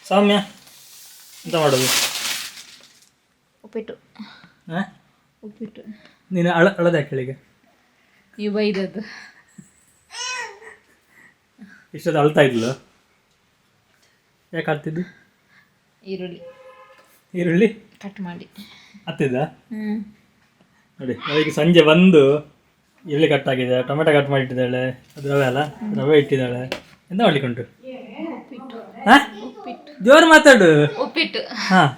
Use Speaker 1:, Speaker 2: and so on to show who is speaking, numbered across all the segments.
Speaker 1: ಸೌಮ್ಯ ಎಂತ ಮಾಡೋದು?
Speaker 2: ಉಪ್ಪಿಟ್ಟು.
Speaker 1: ಹಾಂ
Speaker 2: ಉಪ್ಪಿಟ್ಟು.
Speaker 1: ನೀನು ಅಳದ ಯಾಕೆ?
Speaker 2: ನೀವು ಬೈದದ್ದು.
Speaker 1: ಇಷ್ಟೊತ್ತು ಅಳ್ತಾ ಇದ್ಲು, ಯಾಕೆ ಆಡ್ತಿದ್ದು? ಈರುಳ್ಳಿ
Speaker 2: ಕಟ್ ಮಾಡಿ
Speaker 1: ಹತ್ತಿದ್ದ. ನೋಡಿ ಅವರಿಗೆ ಸಂಜೆ ಬಂದು ಈರುಳ್ಳಿ ಕಟ್ ಆಗಿದೆ, ಟೊಮೆಟೊ ಕಟ್ ಮಾಡಿ ಇಟ್ಟಿದ್ದಾಳೆ, ಅದು ರವೆ ಅಲ್ಲ, ರವೆ ಇಟ್ಟಿದ್ದಾಳೆ. ಎಂತ ಮಾಡ್ಲಿಕ್ಕೆ ಉಂಟು? ಹಾಂ ಜೋರು ಮಾತಾಡು.
Speaker 2: ಉಪ್ಪಿಟ್ಟು.
Speaker 1: ಹಾಂ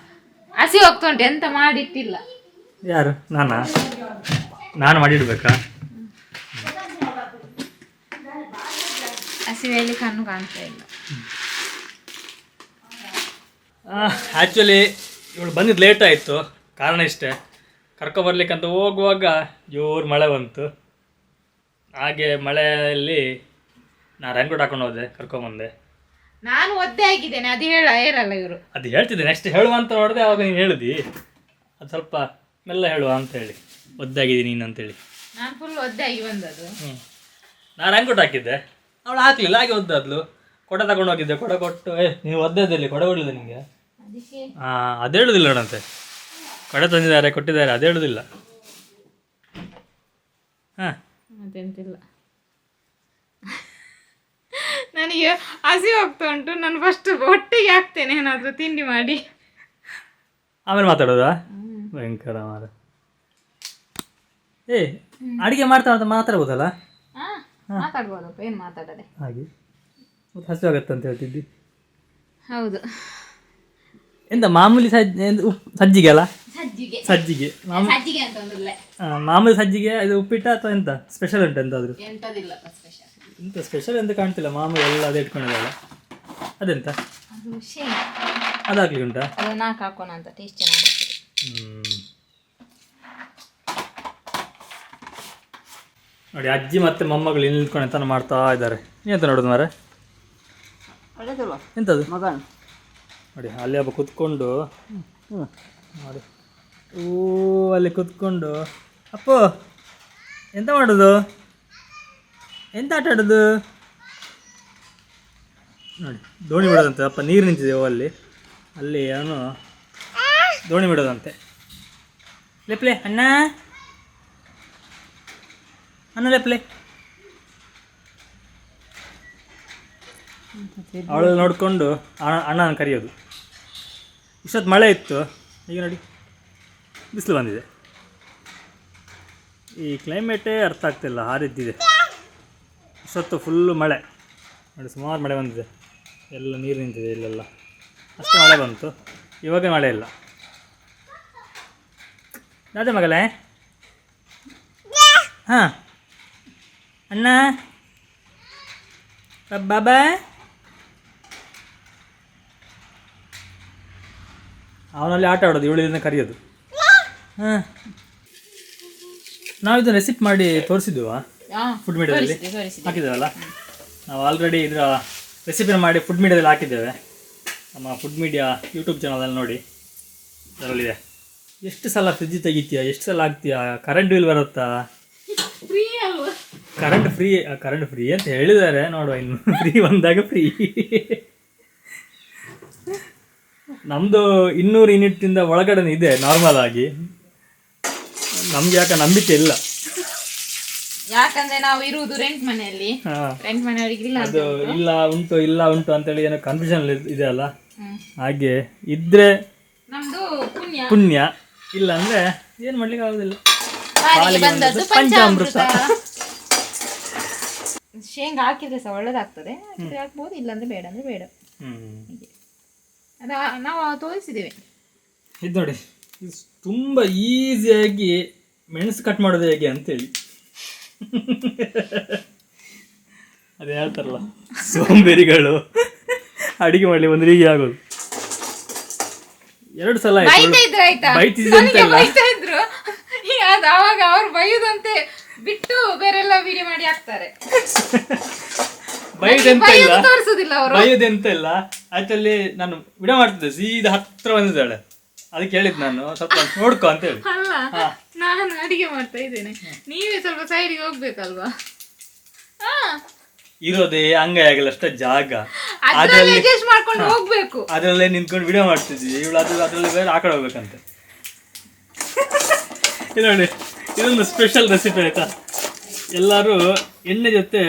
Speaker 2: ಹಸಿ ಹೋಗ್ತಾ ಉಂಟು, ಎಂತ ಮಾಡಿಟ್ಟಿಲ್ಲ.
Speaker 1: ಯಾರು? ನಾನು ಮಾಡಿಡ್ಬೇಕಾ?
Speaker 2: ಹಸಿವೆಯಲ್ಲಿ ಕಣ್ಣು ಕಾಣ್ತಾ ಇಲ್ಲ.
Speaker 1: ಆ್ಯಕ್ಚುಲಿ ಇವಳು ಬಂದಿದ್ದು ಲೇಟ್ ಆಯಿತು. ಕಾರಣ ಇಷ್ಟೇ, ಕರ್ಕೊಬರ್ಲಿಕ್ಕಂತ ಹೋಗುವಾಗ ಜೋರು ಮಳೆ ಬಂತು. ಹಾಗೆ ಮಳೆಯಲ್ಲಿ ನಾನು ರೆನ್ಕೋಟ್ ಹಾಕೊಂಡು ಹೋದೆ, ಕರ್ಕೊಂಬಂದೆ.
Speaker 2: ನಾನು ಒದ್ದೆ ಆಗಿದ್ದೇನೆ, ಅದು ಹೇಳಲ್ಲ ಇವರು. ಅದು
Speaker 1: ಹೇಳ್ತಿದ್ದೆ, ನೆಕ್ಸ್ಟ್ ಹೇಳುವ ಅಂತ ನೋಡಿದೆ, ಅವಾಗ ನೀನು ಹೇಳಿದಿ ಅದು ಸ್ವಲ್ಪ ಮೆಲ್ಲ ಹೇಳುವ ಅಂತ ಹೇಳಿ, ಒದ್ದೆ ಆಗಿದ್ದೀನಿ ನೀನು ಅಂತೇಳಿ.
Speaker 2: ನಾನು ಫುಲ್ ಒದ್ದೆ ಆಗಿ ಬಂದದ್ದು.
Speaker 1: ನಾನು ರೆನ್ಕೋಟ್ ಹಾಕಿದ್ದೆ, ಅವಳು ಹಾಕಲಿಲ್ಲ, ಹಾಗೆ ಒದ್ದಾದ್ಲು. ಕೊಡ ತಗೊಂಡು ಹೋಗಿದ್ದೆ, ಕೊಡ ಕೊಟ್ಟು ನೀವು ಒದ್ದದಲ್ಲಿ ಕೊಡ ಕೊಡಲಿಲ್ಲ ನಿಮಗೆ? ಅದು ಹೇಳುದಿಲ್ಲ ನೋಡಂತೆ, ಕೊಡೆ ತಂದಿದ್ದಾರೆ ಕೊಟ್ಟಿದ್ದಾರೆ, ಅದು ಹೇಳುದಿಲ್ಲ. ಹಾಂ
Speaker 2: ಅದೆಂತಿಲ್ಲ. ನನಗೆ ಹಸಿ ಹೋಗ್ತಾ ಉಂಟು, ನಾನು ಫಸ್ಟ್ ಒಟ್ಟಿಗೆ ಹಾಕ್ತೇನೆ ಏನಾದರೂ ತಿಂಡಿ ಮಾಡಿ,
Speaker 1: ಆಮೇಲೆ ಮಾತಾಡೋದಾ? ಭಯಂಕರ ಮಾರ. ಅಡಿಗೆ ಮಾತಾಡ್ಬೋದಲ್ಲ?
Speaker 2: ಮಾತಾಡ್ಬೋದಪ್ಪ, ಏನು ಮಾತಾಡದೆ.
Speaker 1: ಹಾಗೆ ಮತ್ತೆ ಹಸಿ ಆಗತ್ತೆ ಅಂತ ಹೇಳ್ತಿದ್ದಿ.
Speaker 2: ಹೌದು.
Speaker 1: ಎಂತ ಮಾಮೂಲಿ ಸಜ್ಜಿಗೆ ಅಲ್ಲ? ಸಜ್ಜಿಗೆ ಮಾಮೂಲಿ ಸಜ್ಜಿಗೆ. ಇದು ಉಪ್ಪಿಟ್ಟ ಅಥವಾ ಎಂತ ಸ್ಪೆಷಲ್ ಉಂಟು? ಎಂತಾದ್ರು ಎಂತ ಸ್ಪೆಷಲ್ ಎಂತ ಕಾಣ್ತಿಲ್ಲ, ಮಾಮೂಲಿ ಎಲ್ಲ ಅದೇ ಇಟ್ಕೊಂಡಿದ್ದಲ್ಲ. ಅದೆಂತ ಅದು ಹಾಕ್ಲಿಕ್ಕೆ ಉಂಟಾ? ನೋಡಿ ಅಜ್ಜಿ ಮತ್ತೆ ಮೊಮ್ಮಗಳು ಇಲ್ಲಿ ನಿಂತ್ಕೊಂಡು ಎಂತ ಮಾಡ್ತಾ ಇದ್ದಾರೆ. ನೀವೆಂತ ನೋಡೋದು ಮಾರೆ? ಎಂತದು ನೋಡಿ, ಅಲ್ಲಿ ಹಬ್ಬ ಕೂತ್ಕೊಂಡು ನೋಡಿ, ಅಲ್ಲಿ ಕೂತ್ಕೊಂಡು ಅಪ್ಪು ಎಂತ ಮಾಡೋದು, ಎಂತ ಆಟ ಆಡೋದು ನೋಡಿ. ದೋಣಿ ಬಿಡೋದಂತೆ, ಅಪ್ಪ ನೀರು ನಿಂತಿದೆ ಅಲ್ಲಿ ಅವನು ದೋಣಿ ಬಿಡೋದಂತೆ. ಲೆಪ್ಲೆ ಅಣ್ಣ ಲೆಪ್ಲೆ. ಅವಳಲ್ಲಿ ನೋಡಿಕೊಂಡು ಅಣ್ಣನ ಕರೆಯೋದು. ಇಷ್ಟೊತ್ತು ಮಳೆ ಇತ್ತು, ಈಗ ನೋಡಿ ಬಿಸಿಲು ಬಂದಿದೆ. ಈ ಕ್ಲೈಮೇಟೇ ಅರ್ಥ ಆಗ್ತಿಲ್ಲ, ಹಾರಿದ್ದಿದೆ. ಇಷ್ಟೊತ್ತು ಫುಲ್ಲು ಮಳೆ ನೋಡಿ, ಸುಮಾರು ಮಳೆ ಬಂದಿದೆ, ಎಲ್ಲ ನೀರು ನಿಂತಿದೆ ಇಲ್ಲೆಲ್ಲ, ಅಷ್ಟು ಮಳೆ ಬಂತು. ಇವಾಗ ಮಳೆ ಇಲ್ಲ. ಅದೇ ಮಗಳೇ. ಹಾಂ ಅಣ್ಣ ಬಾಬಾ. ಅವನಲ್ಲಿ ಆಟ ಆಡೋದು, ಇವಳಿಂದ ಕರೆಯೋದು. ಹಾಂ ನಾವು ಇದನ್ನು ರೆಸಿಪಿ ಮಾಡಿ ತೋರಿಸಿದ್ವಾ ಫುಡ್ ಮೀಡಿಯಾದಲ್ಲಿ ಹಾಕಿದ್ದೇವಲ್ಲ? ನಾವು ಆಲ್ರೆಡಿ ಇದರ ರೆಸಿಪಿನ ಮಾಡಿ ಫುಡ್ ಮೀಡಿಯಾದಲ್ಲಿ ಹಾಕಿದ್ದೇವೆ. ನಮ್ಮ ಫುಡ್ ಮೀಡಿಯಾ ಯೂಟ್ಯೂಬ್ ಚಾನಲಲ್ಲಿ ನೋಡಿ, ಅದರಲ್ಲಿದೆ. ಎಷ್ಟು ಸಲ ಫ್ರಿಜ್ ತೆಗಿತೀಯಾ, ಎಷ್ಟು ಸಲ ಹಾಕ್ತೀಯಾ, ಕರೆಂಟ್ ಬಿಲ್ ಬರುತ್ತಾ? ಕರೆಂಟ್ ಫ್ರೀ ಅಂತ ಹೇಳಿದ್ದಾರೆ, ನೋಡುವ ಇನ್ನು ಫ್ರೀ ಬಂದಾಗ ಫ್ರೀ. ನಮ್ಮದು 200 ಯೂನಿಟ್ಟಿಂದ ಒಳಗಡೆ ಇದೆ ನಾರ್ಮಲ್ ಆಗಿ. ನಮ್ಗೆ ಯಾಕೆ ನಂಬಿಕೆ ಇಲ್ಲ,
Speaker 2: ಯಾಕಂದ್ರೆ ನಾವು ಇರುವುದು ರೆಂಟ್ ಮನೆಯಲ್ಲಿ. ರೆಂಟ್ ಮನೆಯವರಿಗೆ
Speaker 1: ಅದು ಇಲ್ಲ ಉಂಟು ಅಂತೇಳಿ ಏನೋ ಕನ್ಫ್ಯೂಷನ್ ಇದೆ ಅಲ್ಲ. ಹಾಗೆ ಇದ್ರೆ ನಮ್ದು ಪುಣ್ಯ, ಇಲ್ಲ ಅಂದ್ರೆ ಏನು ಮಾಡ್ಲಿಕ್ಕೆ ಆಗೋದಿಲ್ಲ. ಪಂಚಾಮೃತ.
Speaker 2: ಶೇಂಗಾ ಹಾಕಿದ್ರೆ ಸಹ ಒಳ್ಳೇದಾಗ್ತದೆ, ಹಾಕ್ಬೋದು, ಇಲ್ಲಾಂದ್ರೆ ಬೇಡ ಅಂದ್ರೆ ಬೇಡ. ನಾವು ತೋರಿಸಿದ್ದೇವೆ.
Speaker 1: ಇದು ನೋಡಿ, ತುಂಬ ಈಸಿಯಾಗಿ ಮೆಣಸು ಕಟ್ ಮಾಡೋದು ಹೇಗೆ ಅಂತೇಳಿ. ಅದೇ ಹೇಳ್ತಾರಲ್ಲ, ಸೋಂಬೇರಿಗಳು ಅಡಿಗೆ ಮಾಡಲಿ ಒಂದು ಹೀಗೆ ಆಗೋದು. 2 ಸಲ
Speaker 2: ಬೈತಿದ್ರು, ಆವಾಗ ಅವ್ರು ಬೈಯುದಂತೆ ಬಿಟ್ಟು ಬೇರೆಲ್ಲ ವಿಡಿಯೋ ಮಾಡಿ ಹಾಕ್ತಾರೆ.
Speaker 1: ಬೈಯೋದೆಂತ ಇಲ್ಲ. ಆಕ್ಚುಲಿ ನಾನು ವಿಡಿಯೋ ಮಾಡ್ತಿದ್ದೆ, ಸೀದಾ ಹತ್ರ ಬಂದಿದ್ದಾಳೆ, ಅದಕ್ಕೆ ಹೇಳಿದ್ ನಾನು ಸ್ವಲ್ಪ ನೋಡ್ಕೊ ಅಂತ ಹೇಳಿ.
Speaker 2: ಅಲ್ಲ, ನಾನು ಅಡಿಗೆ ಮಾಡ್ತಾ ಇದ್ದೇನೆ, ನೀವೇ ಸ್ವಲ್ಪ ಸೈಡಿಗೆ ಹೋಗ್ಬೇಕಲ್ವಾ?
Speaker 1: ಇರೋದೇ ಅಂಗೈ ಆಗಲ್ಲ ಅಷ್ಟ ಜಾಗ,
Speaker 2: ಅದ್ರಲ್ಲಿ adjust ಮಾಡ್ಕೊಂಡು ಹೋಗ್ಬೇಕು.
Speaker 1: ಅದ್ರಲ್ಲೇ ನಿಂತ್ಕೊಂಡು ವಿಡಿಯೋ ಮಾಡ್ತಿದ್ವಿ. ಇವಳು ಅದ್ರಲ್ಲಿ ಬೇರೆ ಆ ಕಡೆ ಹೋಗ್ಬೇಕಂತೆ. ಇದು ನೋಡಿ, ಇದೊಂದು ಸ್ಪೆಷಲ್ ರೆಸಿಪಿ ಆಯ್ತಾ. ಎಲ್ಲರೂ ಎಣ್ಣೆ ಜೊತೆ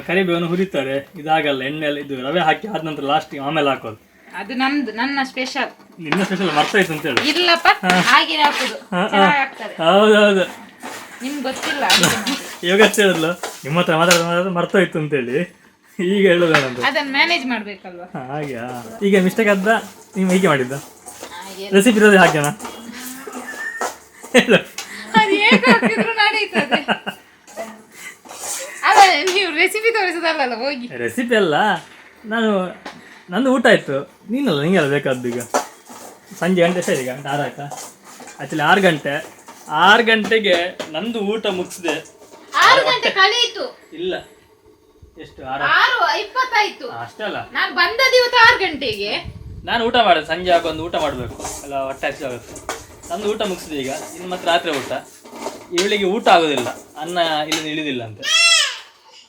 Speaker 1: ಕರಿಬೇವನ್ನು ಹುರಿತಾರೆ. ಇದಾಗಲ್ಲ, ಎಣ್ಣೆ ಇದು ರವೆ ಹಾಕಿ ಆದ ನಂತರ ಲಾಸ್ಟ್ ಆಮೇಲೆ ಹಾಕೋದು.
Speaker 2: ಅದು ನನ್ನ ಸ್ಪೆಷಲ್.
Speaker 1: ನಿನ್ನ ಸ್ಪೆಷಲ್ ಮರ್ತಾಯ್ತು ಅಂತ ಹೇಳಿ.
Speaker 2: ಇಲ್ಲಪ್ಪ, ಹಾಗೆ ಹಾಕೋದು ಆಗ್ತದೆ.
Speaker 1: ಹೌದೌದು,
Speaker 2: ನಿಮ್ಗೆ ಗೊತ್ತಿಲ್ಲ.
Speaker 1: ಇವಾಗ ಹೇಳಿದ್ಲು ನಿಮ್ಮ ಹತ್ರ ಮಾತಾಡೋದು ಮರ್ತೋಯ್ತು ಅಂತೇಳಿ. ಈಗ ಹೇಳೋದೇನಂತ
Speaker 2: ಅದನ್ನ ಮ್ಯಾನೇಜ್ ಮಾಡ್ಬೇಕಲ್ವಾ.
Speaker 1: ಹಾಗೆ ಈಗ ಮಿಸ್ಟೇಕ್ ಆದ. ನೀವು ಹೀಗೆ ಮಾಡಿದ್ದ ರೆಸಿಪಿ ಇರೋದೇ ಹಾಗೆನಾ? ಹೇಳು.
Speaker 2: ಅದು ಹೇಗೆ ಹಾಕಿದ್ರು ನಡೀತದೆ. ಅಲ್ಲ, ನೀವು ರೆಸಿಪಿ ತೋರಿಸೋದಲ್ಲ, ಹೋಗಿ.
Speaker 1: ರೆಸಿಪಿ ಅಲ್ಲ, ನಂದು ಊಟ ಆಯ್ತು. ನೀನಲ್ಲ, ನಿಂಗೆಲ್ಲ ಬೇಕಾದ್ದು. ಈಗ ಸಂಜೆ ಗಂಟೆ ಸರಿ, ಈಗ 6 ಆಯ್ತಾ? ಆ್ಯಕ್ಚುಲಿ 6 ಗಂಟೆಗೆ ನಂದು ಊಟ ಮುಗಿಸಿದೆ.
Speaker 2: 6 ಗಂಟೆ ಕಳೆಯಿತು.
Speaker 1: ಇಲ್ಲ, ಎಷ್ಟು
Speaker 2: 6:20
Speaker 1: ಅಷ್ಟಲ್ಲ.
Speaker 2: ನಾನು ಬಂದದ್ದು ಇವತ್ತು 6 ಗಂಟೆಗೆ.
Speaker 1: ನಾನು ಊಟ ಮಾಡಿದೆ. ಸಂಜೆ ಆಗೊಂದು ಊಟ ಮಾಡಬೇಕು, ಎಲ್ಲ ಹೊಟ್ಟೆ ಹಸಿವಾಗುತ್ತೆ. ನಂದು ಊಟ ಮುಗಿಸಿದೆ. ಈಗ ಇನ್ನು ಮತ್ತೆ ರಾತ್ರಿ ಊಟ. ಇವಳಿಗೆ ಊಟ ಆಗೋದಿಲ್ಲ, ಅನ್ನ ಇಲ್ಲಿಂದ ಇಳಿದಿಲ್ಲ ಅಂತ.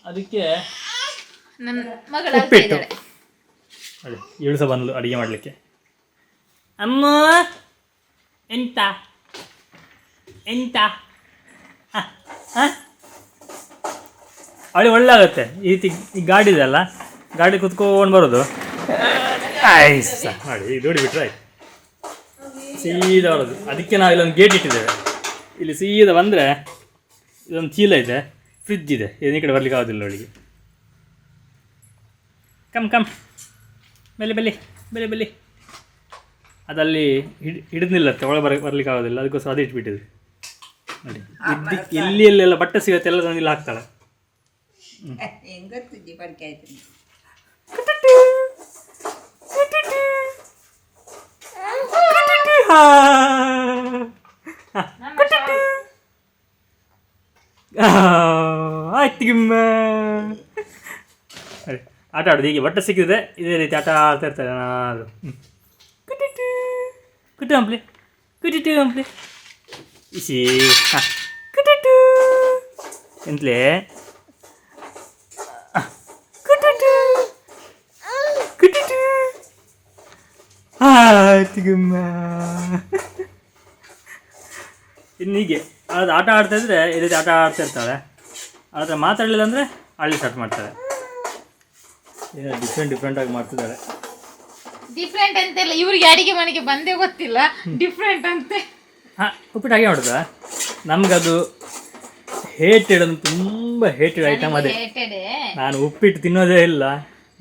Speaker 1: ಅದಕ್ಕೆ
Speaker 2: ನನ್ನ ಮಗಳ
Speaker 1: ಉಪ್ಪಿಟ್ಟು. ಅದೇ ಇವಳು ಸಹ ಬಂದ್ಲು ಅಡುಗೆ ಮಾಡಲಿಕ್ಕೆ. ಅಮ್ಮ ಎಂತ ಎಂತ ಅವಳಿಗೆ ಒಳ್ಳೆ ಆಗುತ್ತೆ. ಈ ಗಾಡಿ ಇದೆ ಅಲ್ಲ, ಗಾಡಿ ಕುತ್ಕೊಂಡು ಬರೋದು. ಆಯ್ಸ ನೋಡಿ, ಈಗ ನೋಡಿ ಬಿಟ್ರೆ ಆಯ್ತು, ಸೀದಾ ಬರೋದು. ಅದಕ್ಕೆ ನಾವು ಇಲ್ಲೊಂದು ಗೇಟ್ ಇಟ್ಟಿದ್ದೇವೆ. ಇಲ್ಲಿ ಸೀದಾ ಬಂದರೆ ಇದೊಂದು ಚೀಲ ಇದೆ, ಫ್ರಿಜ್ ಇದೆ. ಈ ಕಡೆ ಬರ್ಲಿಕ್ಕೆ ಆಗೋದಿಲ್ಲ ಅವಳಿಗೆ. ಕಮ್ ಬೆಲೆ ಅದಲ್ಲಿ ಹಿಡಿದು ನಿಲ್ಲತ್ತೆ, ಒಳಗೆ ಬರ್ಲಿಕ್ಕೆ ಆಗೋದಿಲ್ಲ. ಅದಕ್ಕೋಸ್ಕರ ಅದು ಇಟ್ಬಿಟ್ಟಿದೆ ನೋಡಿ. ಎಲ್ಲೆಲ್ಲ ಬಟ್ಟೆ ಸಿಗುತ್ತೆ ಎಲ್ಲ ತಂದು ಇಲ್ಲಿ ಹಾಕ್ತಾಳೆ. ಆಯ್ತು ಗಿಮ್ಮ. ಆಟ ಆಡೋದು ಹೀಗೆ, ಬಟ್ಟೆ ಸಿಕ್ಕಿದ್ರೆ ಇದೇ ರೀತಿ ಆಟ ಆಡ್ತಾ ಇರ್ತಾರೆ. ನಾನು ಕುಟುಂಬ್ಲಿ ಇಸಿ ಎಂತಲೇ ಇನ್ನು ಹೀಗೆ ಅದು ಆಟ ಆಡ್ತಾ ಇದ್ರೆ ಈ ರೀತಿ ಆಟ ಆಡ್ತಾ ಇರ್ತಾಳೆ. ಆದರೆ ಮಾತಾಡಲಿಲ್ಲ ಅಂದರೆ ಅಳ್ಳಿ ಸ್ಟಾರ್ಟ್ ಮಾಡ್ತಾಳೆ. ಏನೋ ಡಿಫ್ರೆಂಟಾಗಿ ಮಾಡ್ತಿದ್ದಾಳೆ.
Speaker 2: ಡಿಫ್ರೆಂಟ್ ಅಂತೆಲ್ಲ ಇವ್ರಿಗೆ ಅಡಿಗೆ ಮನೆಗೆ ಬಂದೇ ಗೊತ್ತಿಲ್ಲ, ಡಿಫ್ರೆಂಟ್ ಅಂತೆ.
Speaker 1: ಹಾಂ, ಉಪ್ಪಿಟ್ಟು ಹಾಗೆ ಮಾಡೋದಾ? ನಮಗದು ಹೇಟೆಡ್ ಅಂತ, ತುಂಬ ಹೇಟೆಡ್ ಐಟಮ್ ಅದೇ. ನಾನು ಉಪ್ಪಿಟ್ಟು ತಿನ್ನೋದೇ ಇಲ್ಲ.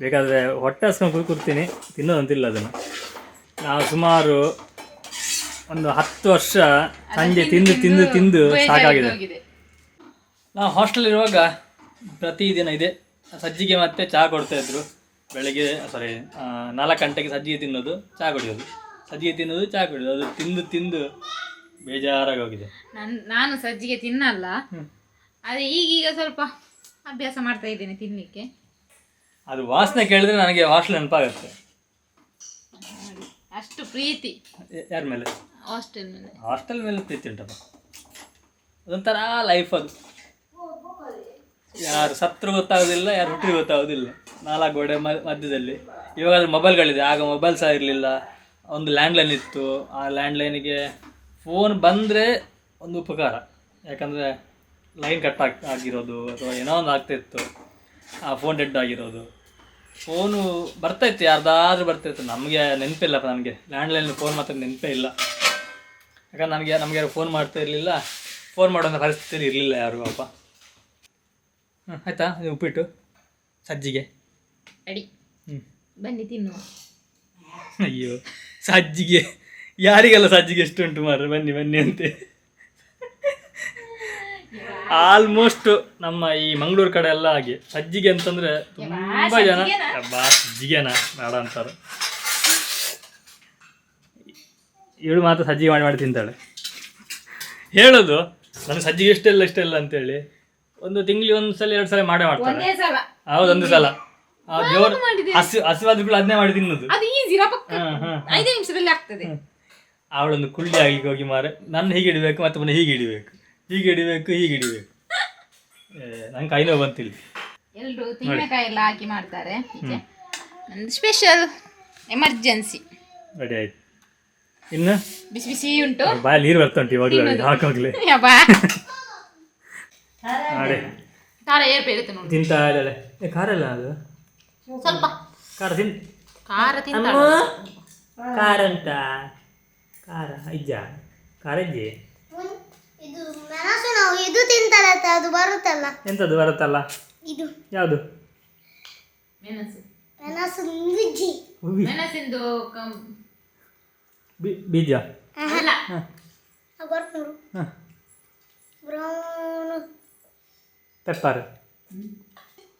Speaker 1: ಬೇಕಾದರೆ ಹೊಟ್ಟೆ ಹಸ್ಕೊಂಡು ಕೂರ್ತೀನಿ, ತಿನ್ನೋದಂತಿಲ್ಲ ಅದನ್ನು. ನಾವು ಸುಮಾರು ಒಂದು 10 ವರ್ಷ ಸಂಜೆ ತಿಂದು ಸಾಕಾಗಿದೆ. ನಾವು ಹಾಸ್ಟೆಲಿರುವಾಗ ಪ್ರತಿದಿನ ಇದೆ ಸಜ್ಜಿಗೆ ಮತ್ತು ಚಹಾ ಕೊಡ್ತಾಯಿದ್ರು. ಬೆಳಗ್ಗೆ 4 ಗಂಟೆಗೆ ಸಜ್ಜಿಗೆ ತಿನ್ನೋದು, ಚಹಾ ಕುಡಿಯೋದು, ಸಜ್ಜಿಗೆ ತಿನ್ನೋದು, ಚಹಾ ಕುಡಿಯೋದು. ಅದು ತಿಂದು ಬೇಜಾರಾಗಿ ಹೋಗಿದೆ.
Speaker 2: ನಾನು ಸಜ್ಜಿಗೆ ತಿನ್ನಲ್ಲ, ಆದರೆ ಈಗೀಗ ಸ್ವಲ್ಪ ಅಭ್ಯಾಸ ಮಾಡ್ತಾ ಇದ್ದೇನೆ ತಿನ್ನಲಿಕ್ಕೆ.
Speaker 1: ಅದು ವಾಸನೆ ಕೇಳಿದ್ರೆ ನನಗೆ ಹಾಸ್ಟೆಲ್ ನೆನಪಾಗುತ್ತೆ.
Speaker 2: ಅಷ್ಟು ಪ್ರೀತಿ
Speaker 1: ಯಾರ ಮೇಲೆ? ಹಾಸ್ಟೆಲ್ ಮೇಲೆ ಪ್ರೀತಿ ಉಂಟಪ್ಪ. ಅದೊಂಥರ ಲೈಫ್ ಅದು. ಯಾರು ಸತ್ರು ಗೊತ್ತಾಗೋದಿಲ್ಲ, ಯಾರು ಹುಟ್ಟರು ಗೊತ್ತಾಗೋದಿಲ್ಲ. 4 ಗೋಡೆ ಮಧ್ಯದಲ್ಲಿ. ಇವಾಗ ಮೊಬೈಲ್ಗಳಿದೆ, ಆಗ ಮೊಬೈಲ್ ಸಹ ಇರಲಿಲ್ಲ. ಒಂದು ಲ್ಯಾಂಡ್ಲೈನ್ ಇತ್ತು. ಆ ಲ್ಯಾಂಡ್ಲೈನಿಗೆ ಫೋನ್ ಬಂದರೆ ಒಂದು ಉಪಕಾರ, ಯಾಕಂದರೆ ಲೈನ್ ಕಟ್ ಆಗಿರೋದು ಅಥವಾ ಏನೋ ಒಂದು ಆಗ್ತಾಯಿತ್ತು. ಆ ಫೋನ್ ಡೆಡ್ ಆಗಿರೋದು. ಫೋನು ಬರ್ತಾಯಿತ್ತು, ಯಾರ್ದಾದ್ರೂ ಬರ್ತಾಯಿತ್ತು. ನಮಗೆ ನೆನಪಿಲ್ಲಪ್ಪ, ನನಗೆ ಲ್ಯಾಂಡ್ಲೈನ್ ಫೋನ್ ಮಾತ್ರ ನೆನಪೇ ಇಲ್ಲ. ಯಾಕಂದ್ರೆ ನಮಗೆ ಯಾರು ಫೋನ್ ಮಾಡ್ತಾ ಇರಲಿಲ್ಲ, ಫೋನ್ ಮಾಡೋಂಥ ಪರಿಸ್ಥಿತಿಯಲ್ಲಿ ಇರಲಿಲ್ಲ ಯಾರು ಅಪ್ಪ. ಆಯಿತಾ ಉಪ್ಪಿಟ್ಟು ಸಜ್ಜಿಗೆ
Speaker 2: ಅಡಿ ಬನ್ನಿ ತಿನ್ನುವ.
Speaker 1: ಅಯ್ಯೋ, ಸಜ್ಜಿಗೆ ಯಾರಿಗೆಲ್ಲ ಸಜ್ಜಿಗೆ ಎಷ್ಟು ಉಂಟು ಮಾರ್ರೆ, ಬನ್ನಿ ಅಂತೆ. ಆಲ್ಮೋಸ್ಟ್ ನಮ್ಮ ಈ ಮಂಗಳೂರು ಕಡೆ ಎಲ್ಲ ಹಾಗೆ ಸಜ್ಜಿಗೆ ಅಂತಂದರೆ ತುಂಬ ಜನ ಸಜ್ಜಿಗೆನ ಬೇಡ ಅಂತಾರೆ. ಇವಳು ಮಾತ್ರ ಸಜ್ಜಿಗೆ ಮಾಡಿ ತಿಂತಾಳೆ. ಹೇಳೋದು ನನಗೆ ಸಜ್ಜಿಗೆ ಇಷ್ಟೆಲ್ಲ ಅಂತೇಳಿ. ಒಂದು ತಿಂಗಳಿಗೆ 1 ಸಲ 2 ಸಲ ಮಾಡೇ ಮಾಡ್ತಾರೆ. ಹೌದು, 1 ಸಲ. ಜೋರು ಹಸಿವಾದ್ರೂ ಅದನ್ನೇ ಮಾಡಿ ತಿನ್ನೋದು. ಅವಳೊಂದು ಕುಳ್ಳಿ ಆಗ್ಲಿಕ್ಕೆ ಹೋಗಿ ಮಾರೆ ನನ್ನ ಹೀಗೆ ಹಿಡಿಬೇಕು, ಮತ್ತೆ ಹೀಗೆ ಹಿಡಿಬೇಕು. ನಂಗೆ ಕೈ ನೋವು ಬಂತಿಲ್ಲ.
Speaker 2: ಎಲ್ಲರೂ ತೆಂಗಿನಕಾಯಿ ಎಲ್ಲ ಹಾಕಿ ಮಾಡ್ತಾರೆ. ನಂದು ಸ್ಪೆಷಲ್ ಎಮರ್ಜೆನ್ಸಿ
Speaker 1: ರೆಡಿ ಆಯ್ತು. ಇನ್ನು
Speaker 2: ಬಿಸಿ ಬಿಸಿ ಉಂಟು.
Speaker 1: ಬಾಯ ನೀರು ಬರ್ತಾ ಉಂಟು ಇವಾಗಲೇ ಹಾಕೋಗ್ಲಿ. ಮಾಡಿ
Speaker 2: ಖಾರ ಏರ್ಬೇಕು ನೋಡಿ.
Speaker 1: ತಿಂತಾ ಇದ್ದಾಳೆ. ಖಾರ ಇಲ್ಲ ಅದು
Speaker 2: ಸ್ವಲ್ಪ
Speaker 1: ಖಾರ
Speaker 2: ಖಾರ ತಿಂತ
Speaker 1: ಖಾರ ಅಂತ ಖಾರ ಅಜ್ಜ ಖಾರ ಅಜ್ಜಿ
Speaker 3: ಇದು ಮೆಣಸು ನಾವು ಇದು ತಿಂತಾರೆ ಅದು ಬರುತ್ತಲ್ಲ.
Speaker 1: ಎಂತದ್ದು ಬರುತ್ತಲ್ಲ? ಇದು ಯಾವುದು?
Speaker 2: ಮೆಣಸು.
Speaker 3: ಮೆಣಸು ನುಜ್ಜಿ.
Speaker 2: ಮೆಣಸಿಂದು
Speaker 1: ಬೀಜ
Speaker 2: ಅಲ್ಲ
Speaker 3: ಬರ್ಕೊಂಡು ಬ್ರೌನ್
Speaker 1: ಪೆಪ್ಪರ್.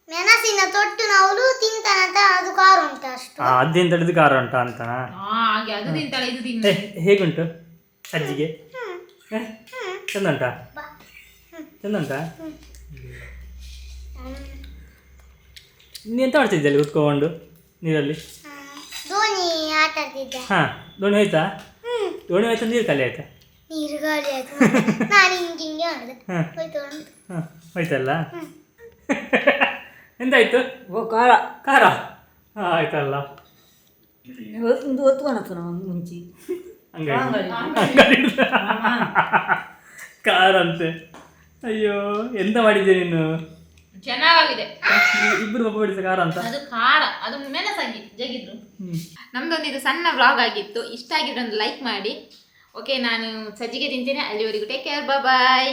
Speaker 3: ಮೆಣಸಿನ ತೊಟ್ಟು ನಾವು ತಿಂತಾನಂತ ಅದು ಖಾರ ಉಂಟು ಅಷ್ಟು.
Speaker 1: ಅದೇನು ತಡೆದು ಖಾರ ಉಂಟಾ ಅಂತ?
Speaker 2: ಹಾಗೆ ಅದು ತಿಂತಾಳೆ ಇದು ತಿಂತ.
Speaker 1: ಹೇಗುಂಟು ಅಜ್ಜಿಗೆ? ಚಂದ ಉಂಟಾ? ಚಂದ ಉಂಟಾ? ನೀ ಎಂತ ಮಾಡ್ತಿದ್ದಲ್ಲಿ ಕೂತ್ಕೊಂಡು ನೀರಲ್ಲಿ?
Speaker 3: ದೋಣಿ ಆಟ ಆಡ್ತಿದ್ದೆ.
Speaker 1: ಹಾಂ, ದೋಣಿ ಹೋಯ್ತಾ? ದೋಣಿ ಹೋಯ್ತಾ? ನೀರು ಖಾಲಿ ಆಯ್ತಾ?
Speaker 3: ನೀರು ಗಾಳಿ ಆಯ್ತು. ನಾನು ಹಿಂಗೆ ಮಾಡಿದೆ. ಹೋಯ್ತು ಅಂತ.
Speaker 1: ಹಾಂ, ಹೋಯ್ತಲ್ಲ. ಎಂತಾಯ್ತು? ಖಾರ ಖಾರ. ಹಾಂ, ಆಯ್ತಲ್ಲ.
Speaker 4: ಒಂದು ಹೊತ್ತು ಕಾಣತ್ತು ನಾವು ಮುಂಚೆ
Speaker 1: ಹಂಗಾಗಿ ಖಾರ ಅಂತೆ. ಅಯ್ಯೋ, ಎಂತ ಮಾಡಿದ್ದೆ ನೀನು?
Speaker 2: ಚೆನ್ನಾಗಿದೆ.
Speaker 1: ಇಬ್ಬರು ಒಬ್ಬ ಬಿಡಿಸ ಖಾರ ಅಂತ.
Speaker 2: ಅದು ಖಾರ, ಅದು ಮೆಣಸಾಗಿ ಜಗಿದ್ರು. ನಮ್ದೊಂದು ಇದು ಸಣ್ಣ ವ್ಲಾಗ್ ಆಗಿತ್ತು. ಇಷ್ಟ ಆಗಿದ್ರೆ ಒಂದು ಲೈಕ್ ಮಾಡಿ. ಓಕೆ, ನಾನು ಸಜ್ಜಿಗೆ ತಿಂತೇನೆ. ಅಲ್ಲಿವರೆಗೂ ಟೇಕ್ ಕೇರ್, ಬಾಯ್.